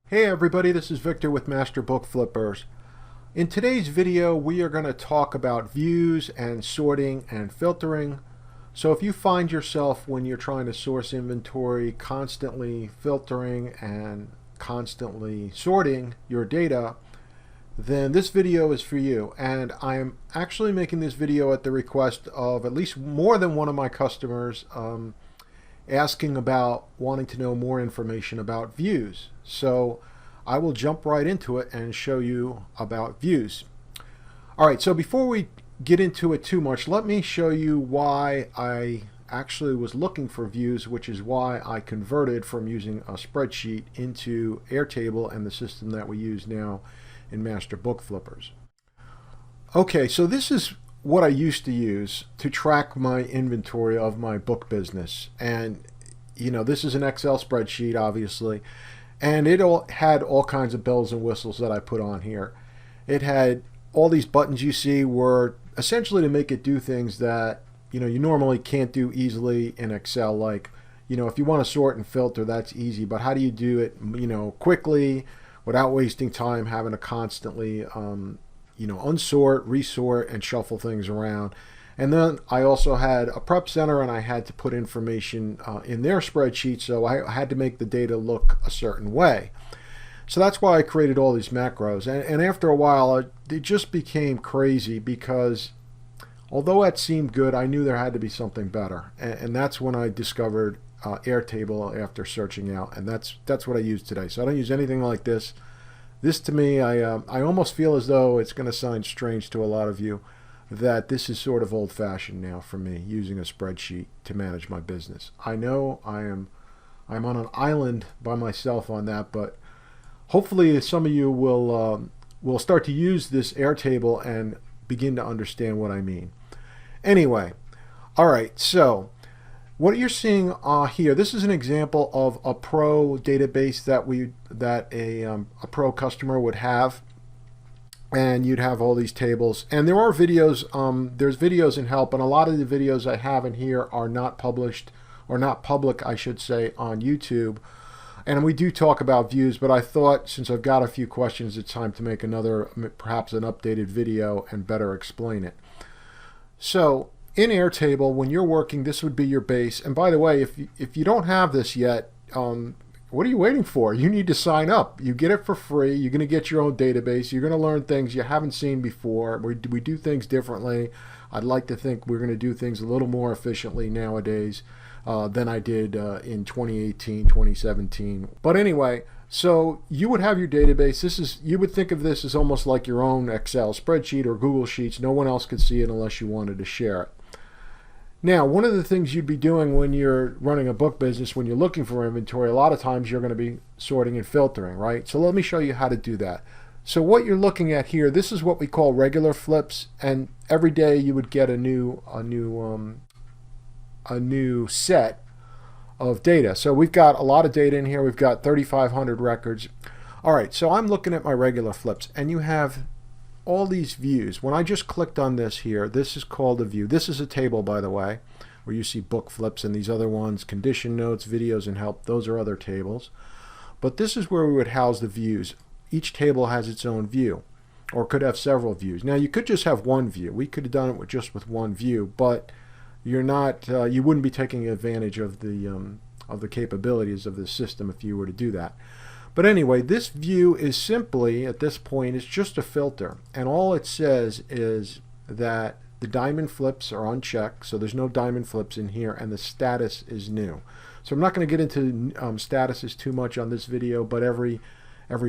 Hey everybody, this is Victor with Master Book Flippers. In today's video, we are going to talk about views and sorting and filtering. So if you find yourself when you're trying to source inventory constantly filtering and constantly sorting your data, then this video is for you. And I am actually making this video at the request of at least more than one of my customers asking about wanting to know more information about views. So I will jump right into it and show you about views. All right, so before we get into it too much, let me show you why I actually was looking for views, which is why I converted from using a spreadsheet into Airtable and the system that we use now in Master Book Flippers. Okay, so this is what I used to use to track my inventory of my book business. And this is an Excel spreadsheet, obviously, and it had all kinds of bells and whistles that I put on here. It had all these buttons you see were essentially to make it do things that you normally can't do easily in Excel. Like, if you want to sort and filter, that's easy, but how do you do it quickly without wasting time having to constantly unsort, resort, and shuffle things around. And then I also had a prep center, and I had to put information in their spreadsheet, so I had to make the data look a certain way. So that's why I created all these macros. And after a while, it just became crazy because although that seemed good, I knew there had to be something better. And that's when I discovered Airtable after searching out, and that's what I use today. So I don't use anything like this. This to me, I almost feel as though it's going to sound strange to a lot of you that this is sort of old-fashioned now for me, using a spreadsheet to manage my business. I know I'm on an island by myself on that, but hopefully some of you will start to use this Airtable and begin to understand what I mean. Anyway, all right, so what you're seeing here, this is an example of a pro database that a pro customer would have, and you'd have all these tables. And there are videos, there's videos in help, and a lot of the videos I have in here are not published, or not public, I should say, on YouTube. And we do talk about views, but I thought since I've got a few questions, it's time to make another, perhaps an updated video and better explain it. So in Airtable, when you're working, this would be your base. And by the way, if you don't have this yet, what are you waiting for? You need to sign up. You get it for free. You're going to get your own database. You're going to learn things you haven't seen before. We do things differently. I'd like to think we're going to do things a little more efficiently nowadays than I did in 2018, 2017. But anyway, so you would have your database. You would think of this as almost like your own Excel spreadsheet or Google Sheets. No one else could see it unless you wanted to share it. Now, one of the things you'd be doing when you're running a book business, when you're looking for inventory, a lot of times you're going to be sorting and filtering, right? So let me show you how to do that. So what you're looking at here, this is what we call regular flips, and every day you would get a new set of data. So we've got a lot of data in here. We've got 3,500 records. All right, so I'm looking at my regular flips, and you have all these views. When I just clicked on this here, this is called a view. This is a table, by the way, where you see book flips, and these other ones, condition notes, videos, and help. Those are other tables. But this is where we would house the views. Each table has its own view, or could have several views. Now, you could just have one view. We could have done it just with one view, but you're not. You wouldn't be taking advantage of the capabilities of the system if you were to do that. But anyway, this view is simply, at this point, it's just a filter. And all it says is that the diamond flips are unchecked, so there's no diamond flips in here, and the status is new. So I'm not going to get into statuses too much on this video, but every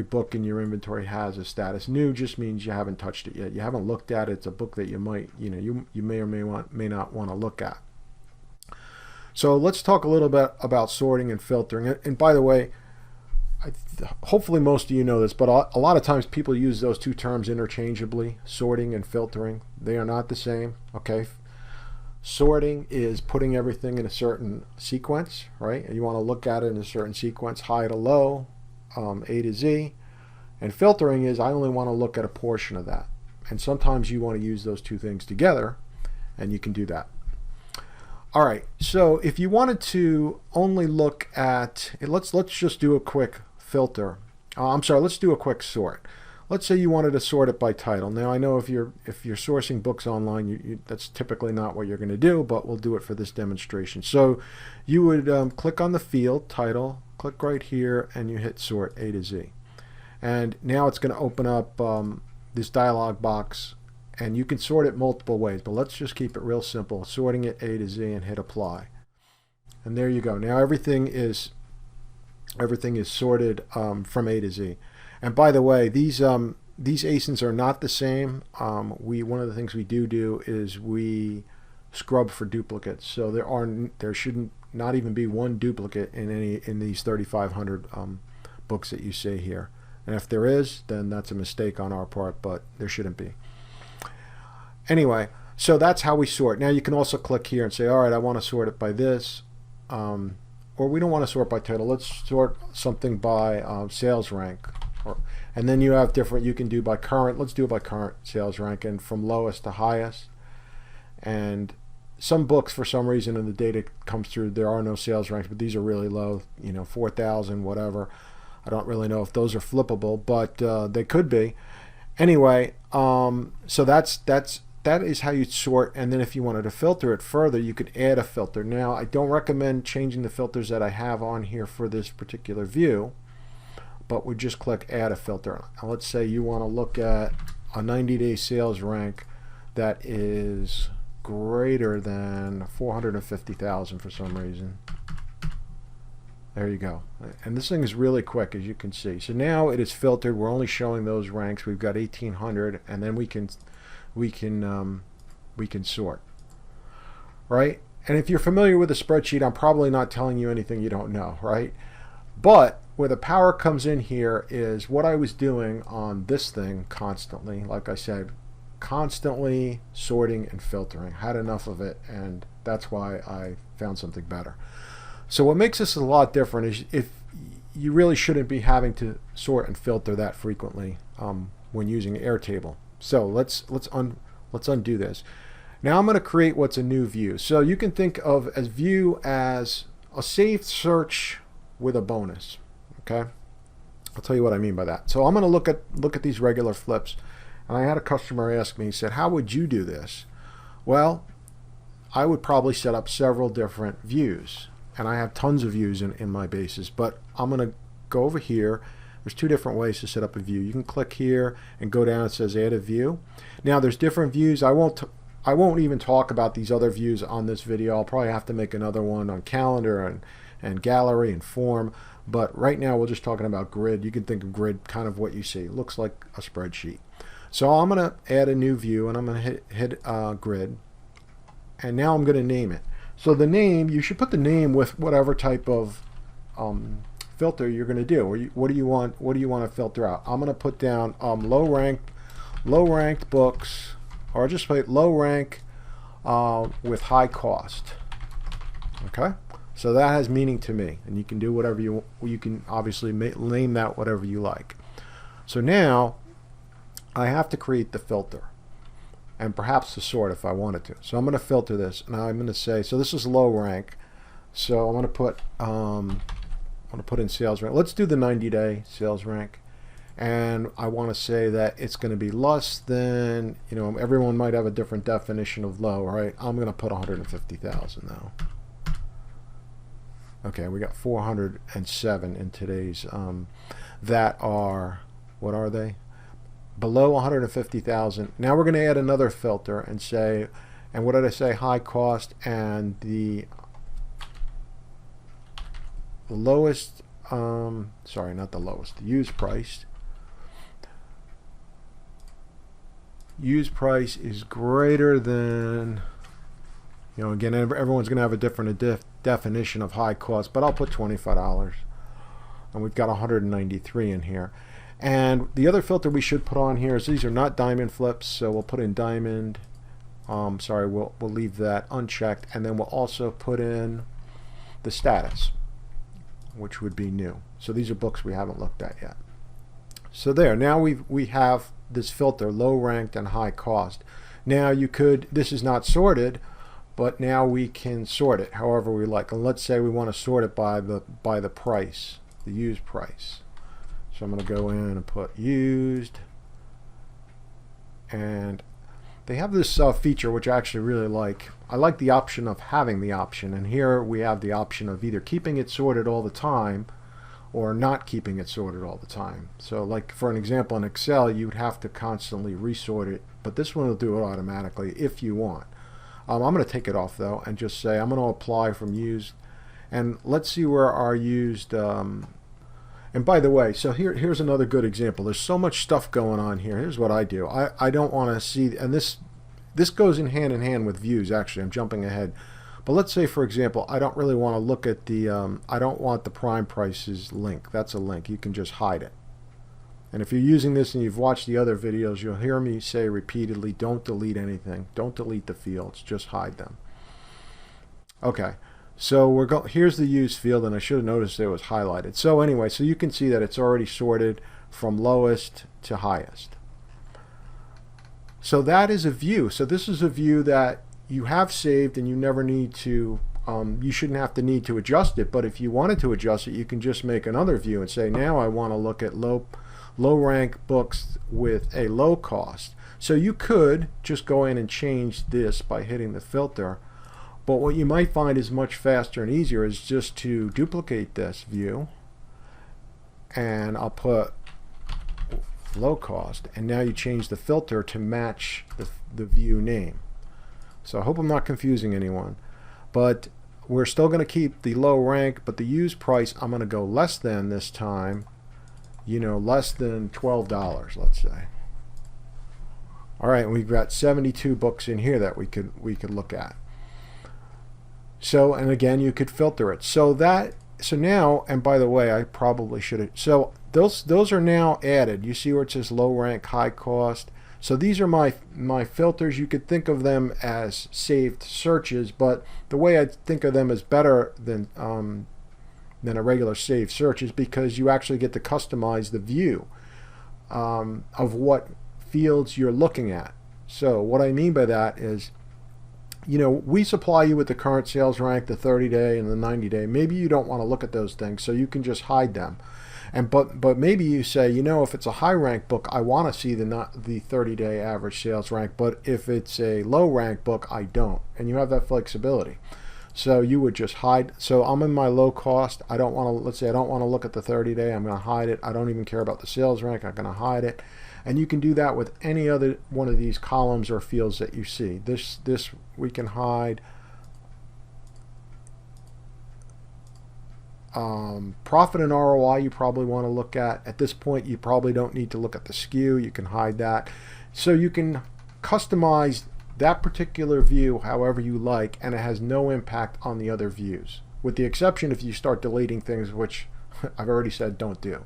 book in your inventory has a status. New just means you haven't touched it yet. You haven't looked at it. It's a book that you might, you may or may not want to look at. So let's talk a little bit about sorting and filtering. And by the way, hopefully most of you know this, but a lot of times people use those two terms interchangeably, sorting and filtering. They are not the same, okay? Sorting is putting everything in a certain sequence, right? And you want to look at it in a certain sequence, high to low, A to Z. And filtering is I only want to look at a portion of that. And sometimes you want to use those two things together, and you can do that. All right, so if you wanted to only look at, let's just do a quick filter. I'm sorry, let's do a quick sort. Let's say you wanted to sort it by title. Now I know if you're sourcing books online, that's typically not what you're going to do, but we'll do it for this demonstration. So you would click on the field title, click right here, and you hit sort A to Z. And now it's going to open up this dialog box, and you can sort it multiple ways, but let's just keep it real simple, sorting it A to Z, and hit apply. And there you go. Now everything is sorted from A to Z. And by the way, these ASINs are not the same. One of the things we do is we scrub for duplicates. So there shouldn't not even be one duplicate in these 3,500 books that you see here. And if there is, then that's a mistake on our part, but there shouldn't be. Anyway, so that's how we sort. Now you can also click here and say, all right, I want to sort it by this. Or we don't want to sort by title. Let's sort something by sales rank. And then you have different, you can do by current. Let's do it by current sales rank, and from lowest to highest. And some books, for some reason, in the data comes through, there are no sales ranks, but these are really low, 4,000, whatever. I don't really know if those are flippable, but they could be. Anyway, so that is how you sort. And then if you wanted to filter it further, you could add a filter. Now, I don't recommend changing the filters that I have on here for this particular view, but we just click add a filter. Now, let's say you want to look at a 90-day sales rank that is greater than 450,000 for some reason. There you go. And this thing is really quick, as you can see. So now it is filtered. We're only showing those ranks. We've got 1,800, and then we can sort, right? And if you're familiar with a spreadsheet, I'm probably not telling you anything you don't know, right? But where the power comes in here is what I was doing on this thing constantly. Like I said, constantly sorting and filtering. Had enough of it, and that's why I found something better. So what makes this a lot different is if you really shouldn't be having to sort and filter that frequently when using Airtable. So let's undo this. Now I'm going to create what's a new view. So you can think of as view as a saved search with a bonus. Okay, I'll tell you what I mean by that. So I'm going to look at these regular flips, and I had a customer ask me. He said, "How would you do this?" Well, I would probably set up several different views. And I have tons of views in my bases, but I'm going to go over here. There's two different ways to set up a view. You can click here and go down. It says add a view. Now there's different views. I won't even talk about these other views on this video. I'll probably have to make another one on calendar and gallery and form. But right now we're just talking about grid. You can think of grid kind of what you see. It looks like a spreadsheet. So I'm going to add a new view, and I'm going to hit grid. And now I'm going to name it. So the name, you should put the name with whatever type of filter you're going to do. Or what do you want to filter out? I'm going to put down low ranked books, or just put low rank with high cost. Okay, so that has meaning to me, and you can do whatever you can obviously name that whatever you like. So now I have to create the filter, and perhaps the sort if I wanted to. So I'm going to filter this, and I'm going to say, so this is low rank. So I'm going to put in sales rank. Let's do the 90-day sales rank, and I want to say that it's going to be less than, everyone might have a different definition of low, right? I'm going to put 150,000 though. Okay, we got 407 in today's that are, what are they? Below 150,000. Now we're going to add another filter and say, and what did I say? High cost, and the lowest, sorry, not the lowest, the used price. Used price is greater than, again, everyone's going to have a different definition of high cost, but I'll put $25. And we've got 193 in here. And the other filter we should put on here is these are not diamond flips, so we'll put in diamond. Sorry, we'll leave that unchecked, and then we'll also put in the status, which would be new. So these are books we haven't looked at yet. So there, now we have this filter, low ranked and high cost. Now this is not sorted, but now we can sort it however we like. And let's say we want to sort it by the price, the used price. So I'm going to go in and put used, and they have this feature which I actually really like. I like the option of having the option, and here we have the option of either keeping it sorted all the time or not keeping it sorted all the time. So like for an example in Excel, you'd have to constantly resort it, but this one will do it automatically if you want. I'm going to take it off though and just say I'm going to apply from used, and let's see where our used and by the way, so here's another good example. There's so much stuff going on here. Here's what I do. I don't want to see, and this goes in hand with views. Actually, I'm jumping ahead. But let's say, for example, I don't really want to look at the, I don't want the prime prices link. That's a link. You can just hide it. And if you're using this and you've watched the other videos, you'll hear me say repeatedly, don't delete anything. Don't delete the fields. Just hide them. Okay. So here's the use field, and I should have noticed it was highlighted. So anyway, so you can see that it's already sorted from lowest to highest. So that is a view. So this is a view that you have saved, and you never need to, you shouldn't have to need to adjust it. But if you wanted to adjust it, you can just make another view and say, now I want to look at low rank books with a low cost. So you could just go in and change this by hitting the filter. But what you might find is much faster and easier is just to duplicate this view, and I'll put low cost, and now you change the filter to match the view name. So I hope I'm not confusing anyone, but we're still going to keep the low rank, but the use price I'm going to go less than this time, you know, less than $12, let's say. All right, and we've got 72 books in here that we could look at. So, and again, you could filter it. So now, and by the way, I probably should have, so those are now added. You see where it says low rank, high cost. So these are my filters. You could think of them as saved searches, but the way I think of them is better than a regular saved search is because you actually get to customize the view of what fields you're looking at. So what I mean by that is, you know, we supply you with the current sales rank, the 30-day and the 90-day. Maybe you don't want to look at those things, so you can just hide them. And but maybe you say, you know, if it's a high rank book, I want to see the 30-day average sales rank, but if it's a low rank book, I don't. And you have that flexibility. So you would just hide. So I'm in my low cost. I don't want to, let's say I don't want to look at the 30-day. I'm going to hide it. I don't even care about the sales rank. I'm going to hide it. And you can do that with any other one of these columns or fields that you see. This we can hide. Profit and ROI you probably want to look at. At this point, you probably don't need to look at the SKU. You can hide that. So you can customize that particular view however you like, and it has no impact on the other views, with the exception if you start deleting things, which I've already said don't do.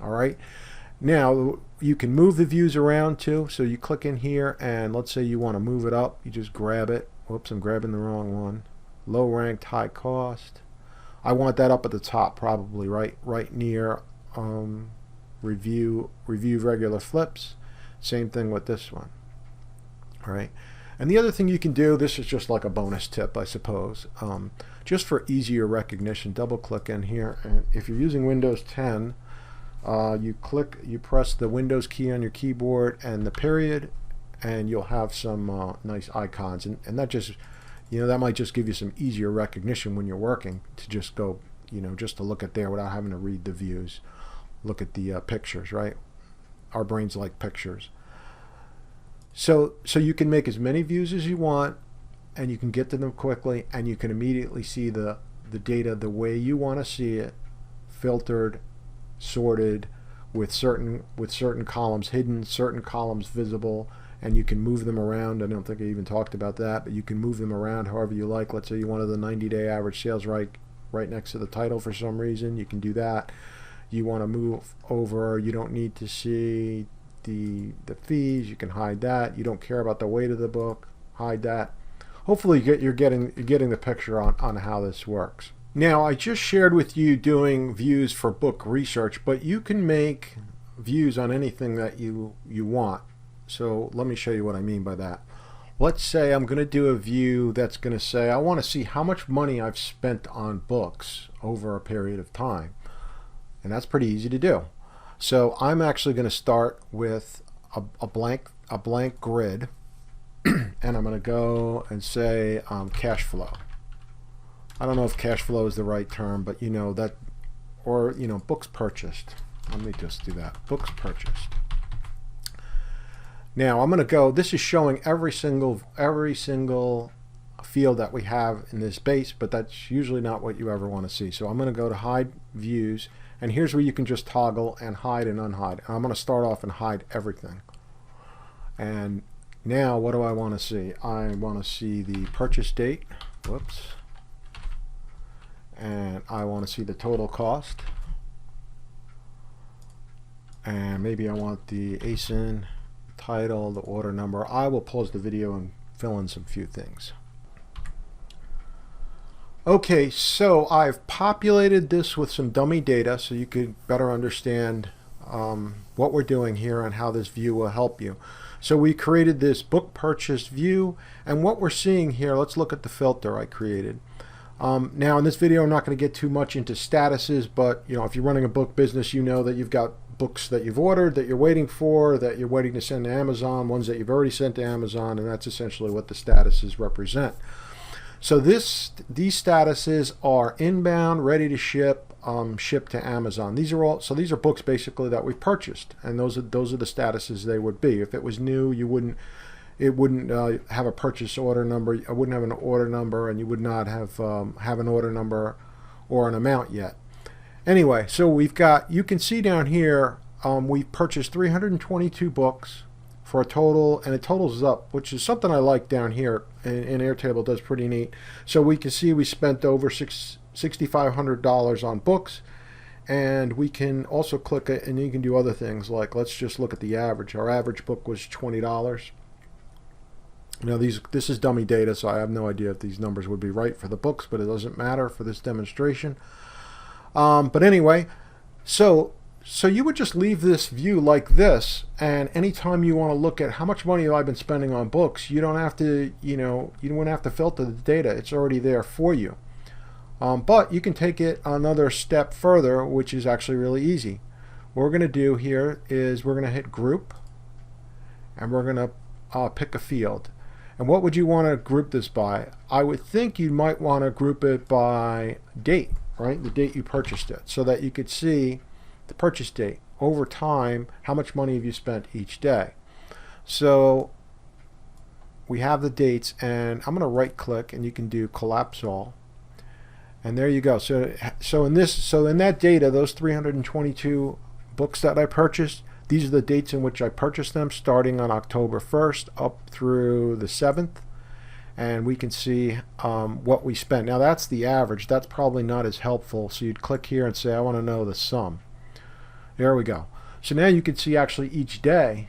All right. Now you can move the views around too. So you click in here, and let's say you want to move it up. You just grab it. Whoops, I'm grabbing the wrong one. Low ranked, high cost. I want that up at the top, probably right near review regular flips. Same thing with this one. All right. And the other thing you can do, this is just like a bonus tip, I suppose, just for easier recognition. Double click in here, and if you're using Windows 10, you press the Windows key on your keyboard and the period, and you'll have some nice icons, and that just, you know, that might just give you some easier recognition when you're working, to just go, you know, just to look at there without having to read the views. Look at the pictures, right? Our brains like pictures. So you can make as many views as you want, and you can get to them quickly, and you can immediately see the data the way you want to see it, filtered, sorted, with certain columns hidden, certain columns visible, and you can move them around. I don't think I even talked about that, but you can move them around however you like. Let's say you wanted the 90-day average sales right next to the title for some reason. You can do that. You want to move over, you don't need to see the fees, you can hide that. You don't care about the weight of the book, hide that. Hopefully you're getting the picture on how this works. Now, I just shared with you doing views for book research, but you can make views on anything that you want. So let me show you what I mean by that. Let's say I'm going to do a view that's going to say I want to see how much money I've spent on books over a period of time. And that's pretty easy to do. So I'm actually going to start with a blank grid, and I'm going to go and say cash flow. I don't know if cash flow is the right term, but you know that, or you know, books purchased. Let me just do that. Books purchased. Now I'm going to go. This is showing every single field that we have in this base, but that's usually not what you ever want to see. So I'm going to go to hide views, and here's where you can just toggle and hide and unhide. And I'm going to start off and hide everything. And now what do I want to see? I want to see the purchase date. Whoops. And I want to see the total cost. And maybe I want the ASIN, title, the order number. I will pause the video and fill in some few things. Okay, so I've populated this with some dummy data so you could better understand what we're doing here and how this view will help you. So we created this book purchase view, and what we're seeing here, let's look at the filter I created. Now in this video I'm not going to get too much into statuses, but you know, if you're running a book business, you know that you've got books that you've ordered, that you're waiting for, that you're waiting to send to Amazon, ones that you've already sent to Amazon, and that's essentially what the statuses represent. So these statuses are inbound, ready to ship, shipped to Amazon. These are books basically that we've purchased, and those are the statuses they would be. If it was new, it wouldn't have a purchase order number. I wouldn't have an order number, and you would not have an order number or an amount yet. Anyway, so we've got, you can see down here, we've purchased 322 books for a total, and it totals up, which is something I like down here in Airtable. Does pretty neat. So we can see we spent over $6,500 on books, and we can also click it, and you can do other things like, let's just look at the average. Our average book was $20. Now this is dummy data, so I have no idea if these numbers would be right for the books, but it doesn't matter for this demonstration. But anyway, so you would just leave this view like this, and anytime you want to look at how much money have I been spending on books, you don't have to, you don't have to filter the data. It's already there for you. But you can take it another step further, which is actually really easy. What we're going to do here is we're going to hit group, and we're going to pick a field. And what would you want to group this by? I would think you might want to group it by date, right? The date you purchased it, so that you could see the purchase date over time. How much money have you spent each day? So we have the dates, and I'm going to right click, and you can do collapse all, and there you go. So in that data, those 322 books that I purchased, these are the dates in which I purchased them, starting on October 1st up through the 7th. And we can see what we spent. Now that's the average. That's probably not as helpful. So you'd click here and say, I want to know the sum. There we go. So now you can see actually each day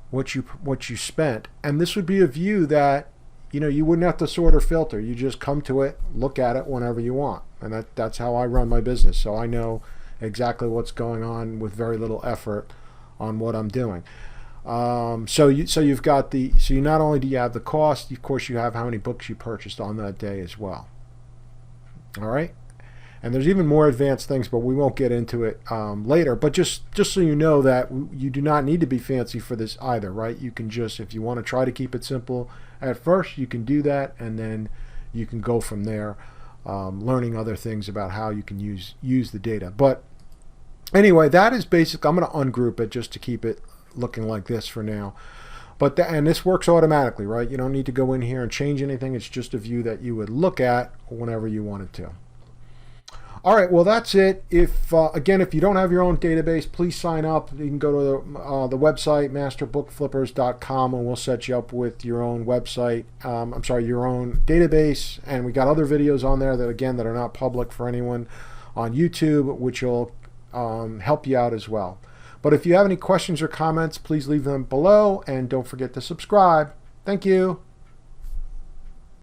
what you spent. And this would be a view that, you know, you wouldn't have to sort or filter. You just come to it, look at it whenever you want. And that's how I run my business. So I know exactly what's going on with very little effort on what I'm doing. So you've got so you not only do you have the cost, of course you have how many books you purchased on that day as well. All right, and there's even more advanced things, but we won't get into it later. But just so you know that you do not need to be fancy for this either, right? You can just, if you want to try to keep it simple at first, you can do that, and then you can go from there, learning other things about how you can use the data. But anyway, that is basic. I'm going to ungroup it just to keep it looking like this for now. But and this works automatically, right? You don't need to go in here and change anything. It's just a view that you would look at whenever you wanted to. All right, well that's it. Again, if you don't have your own database, please sign up. You can go to the website masterbookflippers.com, and we'll set you up with your own website. Your own database. And we got other videos on there that are not public for anyone on YouTube, which will help you out as well. But if you have any questions or comments, please leave them below, and don't forget to subscribe. Thank you.